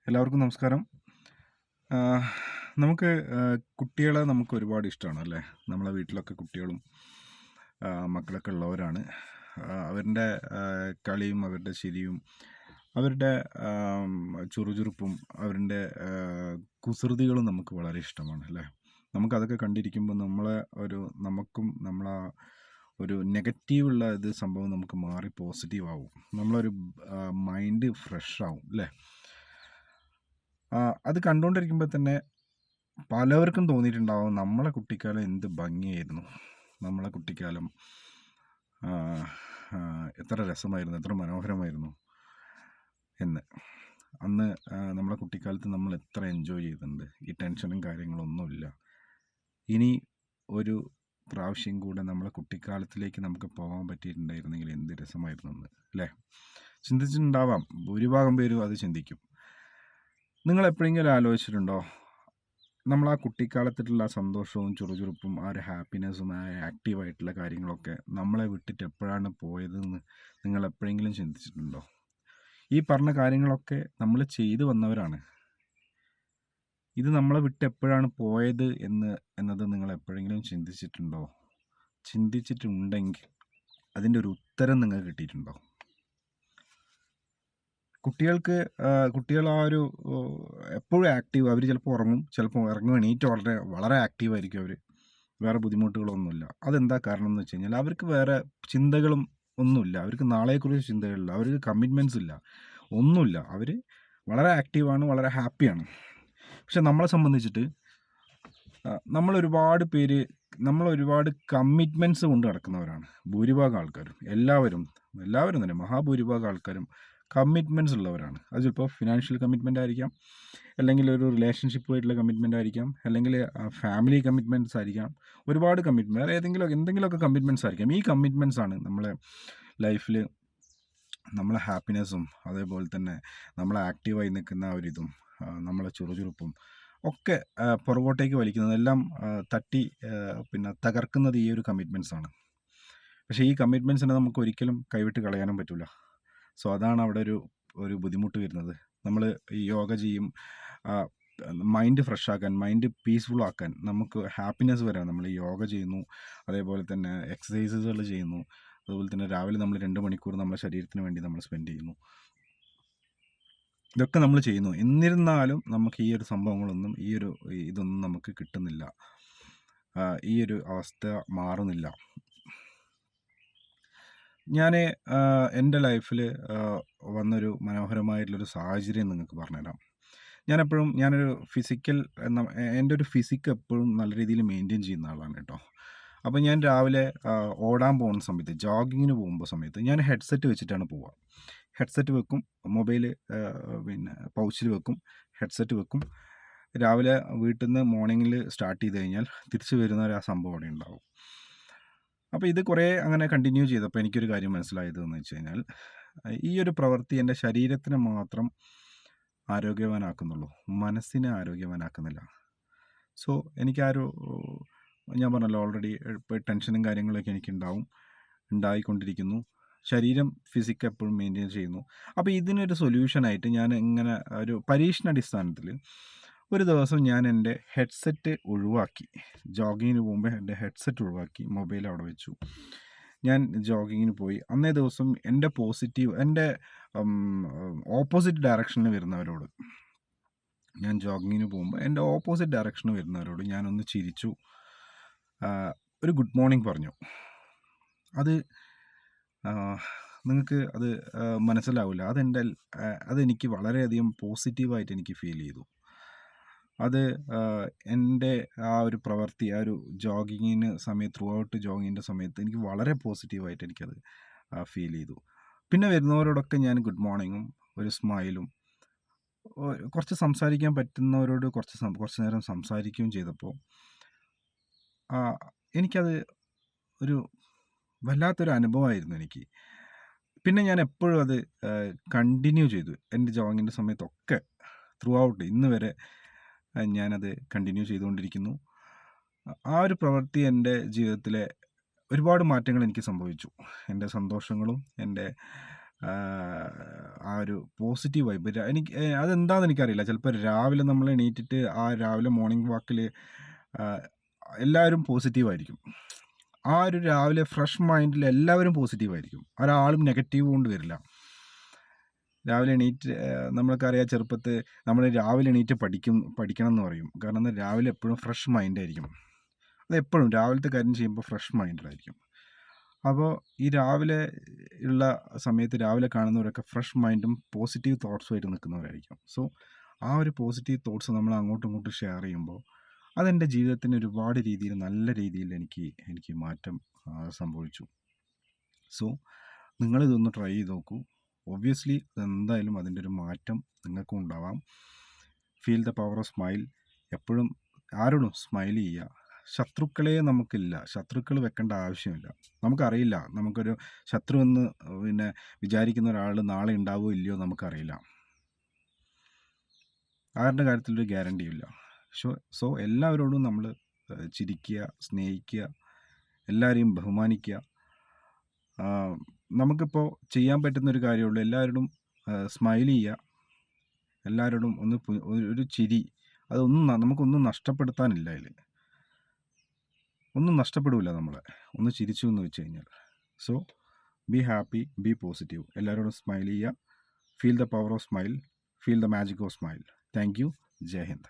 എല്ലാവർക്കും നമസ്കാരം. ആഹ് നമുക്ക് കുട്ടികളെ നമുക്ക് ഒരുപാട് ഇഷ്ടമാണ് അല്ലേ? നമ്മളെ വീട്ടിലൊക്കെ കുട്ടികളും മക്കളൊക്കെ ഉള്ളവരാണ്. അവരുടെ കളിയും അവരുടെ ചിരിയും അവരുടെ ആം, ചുറുചുറുപ്പും അവരുടെ കുസൃതികളും നമുക്ക് വളരെ ഇഷ്ടമാണ് അല്ലേ? നമുക്കതൊക്കെ കണ്ടിരിക്കുമ്പോൾ നമുക്കും നമ്മളാ ഒരു നെഗറ്റീവുള്ള സംഭവം നമുക്ക് മാറി പോസിറ്റീവ് ആവും. നമ്മളൊരു മൈൻഡ് ഫ്രഷ് ആവും അല്ലേ? അത് കണ്ടുകൊണ്ടിരിക്കുമ്പോൾ തന്നെ പലവർക്കും തോന്നിയിട്ടുണ്ടാവും നമ്മളെ കുട്ടിക്കാലം എന്ത് ഭംഗിയായിരുന്നു. നമ്മളെ കുട്ടിക്കാലം ആഹ്, എത്ര രസമായിരുന്നു, എത്ര മനോഹരമായിരുന്നു എന്ന്. അന്ന് നമ്മളെ കുട്ടിക്കാലത്ത് നമ്മൾ എത്ര എൻജോയ് ചെയ്തിട്ടുണ്ട്. ഈ ടെൻഷനും കാര്യങ്ങളൊന്നുമില്ല. ഇനി ഒരു പ്രാവശ്യം കൂടെ നമ്മളെ കുട്ടിക്കാലത്തിലേക്ക് നമുക്ക് പോകാൻ പറ്റിയിട്ടുണ്ടായിരുന്നെങ്കിൽ എന്ത് രസമായിരുന്നു എന്ന് അല്ലേ? ചിന്തിച്ചിട്ടുണ്ടാവാം. ഭൂരിഭാഗം പേരും അത് ചിന്തിക്കും. നിങ്ങൾ എപ്പോഴെങ്കിലും ആലോചിച്ചിട്ടുണ്ടോ? നമ്മൾ ആ കുട്ടിക്കാലത്തിലുള്ള ആ സന്തോഷവും ചുറുചുറുപ്പും ആ ഒരു ഹാപ്പിനെസ്സും ആ ആക്റ്റീവായിട്ടുള്ള കാര്യങ്ങളൊക്കെ നമ്മളെ വിട്ടിട്ട് എപ്പോഴാണ് പോയതെന്ന് നിങ്ങൾ എപ്പോഴെങ്കിലും ചിന്തിച്ചിട്ടുണ്ടോ? ഈ പറഞ്ഞ കാര്യങ്ങളൊക്കെ നമ്മൾ ചെയ്തു വന്നവരാണ്. ഇത് നമ്മളെ വിട്ട് എപ്പോഴാണ് പോയത് എന്നത് നിങ്ങൾ എപ്പോഴെങ്കിലും ചിന്തിച്ചിട്ടുണ്ടോ? ചിന്തിച്ചിട്ടുണ്ടെങ്കിൽ അതിൻ്റെ ഒരു ഉത്തരം നിങ്ങൾക്ക് കിട്ടിയിട്ടുണ്ടോ? കുട്ടികൾ ആ ഒരു എപ്പോഴും ആക്റ്റീവ്. അവർ ചിലപ്പോൾ ഉറങ്ങും, ചിലപ്പോൾ ഉറങ്ങും, എണീറ്റ് വളരെ വളരെ ആക്റ്റീവായിരിക്കും അവർ. വേറെ ബുദ്ധിമുട്ടുകളൊന്നുമില്ല. അതെന്താ കാരണം എന്ന് വെച്ച് കഴിഞ്ഞാൽ അവർക്ക് വേറെ ചിന്തകളും ഒന്നുമില്ല. അവർക്ക് നാളെക്കുറിച്ച് ചിന്തകളില്ല. അവർക്ക് കമ്മിറ്റ്മെൻറ്റ്സ് ഇല്ല. ഒന്നുമില്ല. അവർ വളരെ ആക്റ്റീവാണ്, വളരെ ഹാപ്പിയാണ്. പക്ഷെ നമ്മളെ സംബന്ധിച്ചിട്ട് നമ്മളൊരുപാട് പേര് നമ്മളൊരുപാട് കമ്മിറ്റ്മെൻറ്റ്സ് കൊണ്ട് നടക്കുന്നവരാണ്. ഭൂരിഭാഗം ആൾക്കാരും. എല്ലാവരും തന്നെ മഹാഭൂരിഭാഗം ആൾക്കാരും കമ്മിറ്റ്മെൻറ്റ്സ് ഉള്ളവരാണ്. അത് ചിലപ്പോൾ ഫിനാൻഷ്യൽ കമ്മിറ്റ്മെൻ്റ് ആയിരിക്കാം, അല്ലെങ്കിൽ ഒരു റിലേഷൻഷിപ്പുമായിട്ടുള്ള കമ്മിറ്റ്മെൻ്റ് ആയിരിക്കാം, അല്ലെങ്കിൽ ഫാമിലി കമ്മിറ്റ്മെൻറ്റ്സ് ആയിരിക്കാം. ഒരുപാട് കമ്മിറ്റ്മെൻറ്റ്, വേറെ എന്തെങ്കിലുമൊക്കെ കമ്മിറ്റ്മെൻറ്റ്സ് ആയിരിക്കാം. ഈ കമ്മിറ്റ്മെൻറ്റ്സ് ആണ് നമ്മളെ ലൈഫിൽ നമ്മളെ ഹാപ്പിനെസ്സും അതേപോലെ തന്നെ നമ്മളെ ആക്റ്റീവായി നിൽക്കുന്ന ആ ഒരിതും നമ്മളെ ചുറുചുറുപ്പും ഒക്കെ പുറകോട്ടേക്ക് വലിക്കുന്നത് എല്ലാം തട്ടി പിന്നെ തകർക്കുന്നത് ഈ ഒരു കമ്മിറ്റ്മെൻറ്റ്സ് ആണ്. പക്ഷേ ഈ കമ്മിറ്റ്മെൻറ്റ്സിനെ നമുക്ക് ഒരിക്കലും കൈവിട്ട് കളയാനും പറ്റില്ല. സോ അതാണ് അവിടെ ഒരു ബുദ്ധിമുട്ട് വരുന്നത്. നമ്മൾ ഈ യോഗ ചെയ്യും, മൈൻഡ് ഫ്രഷ് ആക്കാൻ, മൈൻഡ് പീസ്ഫുൾ ആക്കാൻ, നമുക്ക് ഹാപ്പിനെസ് വരാൻ നമ്മൾ ഈ യോഗ ചെയ്യുന്നു. അതേപോലെ തന്നെ എക്സസൈസുകൾ ചെയ്യുന്നു. അതുപോലെ തന്നെ രാവിലെ നമ്മൾ 2 മണിക്കൂർ നമ്മുടെ ശരീരത്തിന് വേണ്ടി നമ്മൾ സ്പെൻഡ് ചെയ്യുന്നു. ഇതൊക്കെ നമ്മൾ ചെയ്യുന്നു. എന്നിരുന്നാലും നമുക്ക് ഈ ഒരു സംഭവങ്ങളൊന്നും ഇതൊന്നും നമുക്ക് കിട്ടുന്നില്ല. ഈ ഒരു അവസ്ഥ മാറുന്നില്ല. ഞാൻ എൻ്റെ ലൈഫിൽ വന്നൊരു മനോഹരമായിട്ടുള്ളൊരു സാഹചര്യം നിങ്ങൾക്ക് പറഞ്ഞുതരാം. ഞാനൊരു എൻ്റെ ഒരു ഫിസിക്ക് എപ്പോഴും നല്ല രീതിയിൽ മെയിൻറ്റെയിൻ ചെയ്യുന്ന ആളാണ് കേട്ടോ. അപ്പോൾ ഞാൻ രാവിലെ ഓടാൻ പോകുന്ന സമയത്ത്, ജോഗിങ്ങിന് പോകുമ്പോൾ സമയത്ത് ഞാൻ ഹെഡ്സെറ്റ് വെച്ചിട്ടാണ് പോവുക. ഹെഡ്സെറ്റ് വെക്കും, മൊബൈൽ പിന്നെ പൗച്ചിൽ വെക്കും, ഹെഡ്സെറ്റ് വെക്കും. രാവിലെ വീട്ടിൽ നിന്ന് മോർണിംഗിൽ സ്റ്റാർട്ട് ചെയ്ത് കഴിഞ്ഞാൽ തിരിച്ച് വരുന്ന ഒരു ആ സംഭവം അവിടെ ഉണ്ടാവും. അപ്പോൾ ഇത് കുറേ അങ്ങനെ കണ്ടിന്യൂ ചെയ്തപ്പോൾ എനിക്കൊരു കാര്യം മനസ്സിലായതെന്ന് വെച്ച് കഴിഞ്ഞാൽ, ഈ ഒരു പ്രവൃത്തി എൻ്റെ ശരീരത്തിനെ മാത്രം ആരോഗ്യവാനാക്കുന്നുള്ളൂ, മനസ്സിനെ ആരോഗ്യവാനാക്കുന്നില്ല. സോ എനിക്ക് ഞാൻ പറഞ്ഞല്ലോ ഓൾറെഡി, ഇപ്പോൾ ടെൻഷനും കാര്യങ്ങളൊക്കെ ഉണ്ടായിക്കൊണ്ടിരിക്കുന്നു. ശരീരം ഫിസിക്ക് എപ്പോഴും മെയിൻറ്റെയിൻ ചെയ്യുന്നു. അപ്പോൾ ഇതിനൊരു സൊല്യൂഷനായിട്ട് ഞാൻ ഇങ്ങനെ ഒരു പരീക്ഷണാടിസ്ഥാനത്തിൽ ഒരു ദിവസം ഞാൻ എൻ്റെ ഹെഡ്സെറ്റ് ഒഴിവാക്കി. ജോഗിങ്ങിന് പോകുമ്പോൾ എൻ്റെ ഹെഡ്സെറ്റ് ഒഴിവാക്കി, മൊബൈൽ അവിടെ വെച്ചു. ഞാൻ ജോഗിങ്ങിന് പോയി. അന്നേ ദിവസം എൻ്റെ ഓപ്പോസിറ്റ് ഡയറക്ഷനിൽ വരുന്നവരോട്, ഞാൻ ജോഗിങ്ങിന് പോകുമ്പോൾ എൻ്റെ ഓപ്പോസിറ്റ് ഡയറക്ഷനിൽ വരുന്നവരോട് ഞാനൊന്ന് ചിരിച്ചു. ഒരു ഗുഡ് മോർണിംഗ് പറഞ്ഞു. അത് നിങ്ങൾക്ക് അത് മനസ്സിലാവില്ല. അതെനിക്ക് വളരെയധികം പോസിറ്റീവായിട്ട് എനിക്ക് ഫീൽ ചെയ്തു. അത് എൻ്റെ ആ ഒരു പ്രവൃത്തി, ആ ഒരു ത്രൂ ഔട്ട് ജോഗിങ്ങിൻ്റെ സമയത്ത് എനിക്ക് വളരെ പോസിറ്റീവായിട്ട് എനിക്കത് ഫീൽ ചെയ്തു. പിന്നെ വരുന്നവരോടൊക്കെ ഞാൻ ഗുഡ് മോർണിംഗും ഒരു സ്മൈലും, കുറച്ച് സംസാരിക്കാൻ പറ്റുന്നവരോട് കുറച്ച് നേരം സംസാരിക്കുകയും ചെയ്തപ്പോൾ എനിക്കത് ഒരു വല്ലാത്തൊരു അനുഭവമായിരുന്നു എനിക്ക്. പിന്നെ ഞാൻ എപ്പോഴും അത് കണ്ടിന്യൂ ചെയ്തു. എൻ്റെ ജോഗിങ്ങിൻ്റെ സമയത്തൊക്കെ ത്രൂ ഔട്ട് ഇന്ന് വരെ ഞാനത് കണ്ടിന്യൂ ചെയ്തുകൊണ്ടിരിക്കുന്നു. ആ ഒരു പ്രവൃത്തി എൻ്റെ ജീവിതത്തിലെ ഒരുപാട് മാറ്റങ്ങൾ എനിക്ക് സംഭവിച്ചു. എൻ്റെ സന്തോഷങ്ങളും എൻ്റെ ആ ഒരു പോസിറ്റീവ് വൈബ് എനിക്ക് അതെന്താണെന്ന് എനിക്കറിയില്ല. ചിലപ്പോൾ രാവിലെ നമ്മൾ എണീറ്റിട്ട് ആ രാവിലെ മോർണിംഗ് വാക്കിൽ എല്ലാവരും പോസിറ്റീവായിരിക്കും. ആ ഒരു രാവിലെ ഫ്രഷ് മൈൻഡിൽ എല്ലാവരും പോസിറ്റീവായിരിക്കും. ഒരാളും നെഗറ്റീവ് കൊണ്ട് വരില്ല. രാവിലെ എണീറ്റ് നമ്മൾക്കറിയാം ചെറുപ്പത്ത് നമ്മൾ രാവിലെ എണീറ്റ് പഠിക്കണം എന്ന് പറയും. കാരണം എന്താ രാവിലെ എപ്പോഴും ഫ്രഷ് മൈൻഡായിരിക്കും. അതെപ്പോഴും രാവിലത്തെ കാര്യം ചെയ്യുമ്പോൾ ഫ്രഷ് മൈൻഡിലായിരിക്കും. അപ്പോൾ ഈ രാവിലെ ഉള്ള സമയത്ത് രാവിലെ കാണുന്നവരൊക്കെ ഫ്രഷ് മൈൻഡും പോസിറ്റീവ് തോട്ട്സുമായിട്ട് നിൽക്കുന്നവരായിരിക്കും. സോ ആ ഒരു പോസിറ്റീവ് തോട്ട്സ് നമ്മൾ അങ്ങോട്ടും ഇങ്ങോട്ടും ഷെയർ ചെയ്യുമ്പോൾ അതെൻ്റെ ജീവിതത്തിന് ഒരുപാട് രീതിയിൽ നല്ല രീതിയിൽ എനിക്ക് മാറ്റം സംഭവിച്ചു. സോ നിങ്ങളിതൊന്ന് ട്രൈ ചെയ്ത് നോക്കൂ. ഒബ്വിയസ്ലി അതെന്തായാലും അതിൻ്റെ ഒരു മാറ്റം നിങ്ങൾക്കും ഉണ്ടാവാം. Feel the power of smile. എപ്പോഴും ആരോടും സ്മൈൽ ചെയ്യുക. ശത്രുക്കളെ നമുക്കില്ല. ശത്രുക്കൾ വെക്കേണ്ട ആവശ്യമില്ല. നമുക്കറിയില്ല നമുക്കൊരു ശത്രു എന്ന് പിന്നെ വിചാരിക്കുന്ന ഒരാൾ നാളെ ഉണ്ടാവുമോ ഇല്ലയോ നമുക്കറിയില്ല. ആരുടെ കാര്യത്തിലൊരു ഗ്യാരണ്ടിയും ഇല്ല. സോ എല്ലാവരോടും നമ്മൾ ചിരിക്കുക, സ്നേഹിക്കുക, എല്ലാവരെയും ബഹുമാനിക്കുക. നമുക്കിപ്പോൾ ചെയ്യാൻ പറ്റുന്നൊരു കാര്യമുള്ളൂ. എല്ലാവരോടും സ്മൈൽ ചെയ്യുക. എല്ലാവരോടും ഒരു ചിരി. അതൊന്നും നമുക്കൊന്നും നഷ്ടപ്പെടുത്താനില്ല അതിൽ. ഒന്നും നഷ്ടപ്പെടില്ല നമ്മളെ. ഒന്ന് ചിരിച്ചു എന്ന് വെച്ച് കഴിഞ്ഞാൽ. So be happy, be positive. എല്ലാവരോടും സ്മൈൽ ചെയ്യുക. Feel the power of smile. Feel the magic of smile. Thank you. Jai Hind.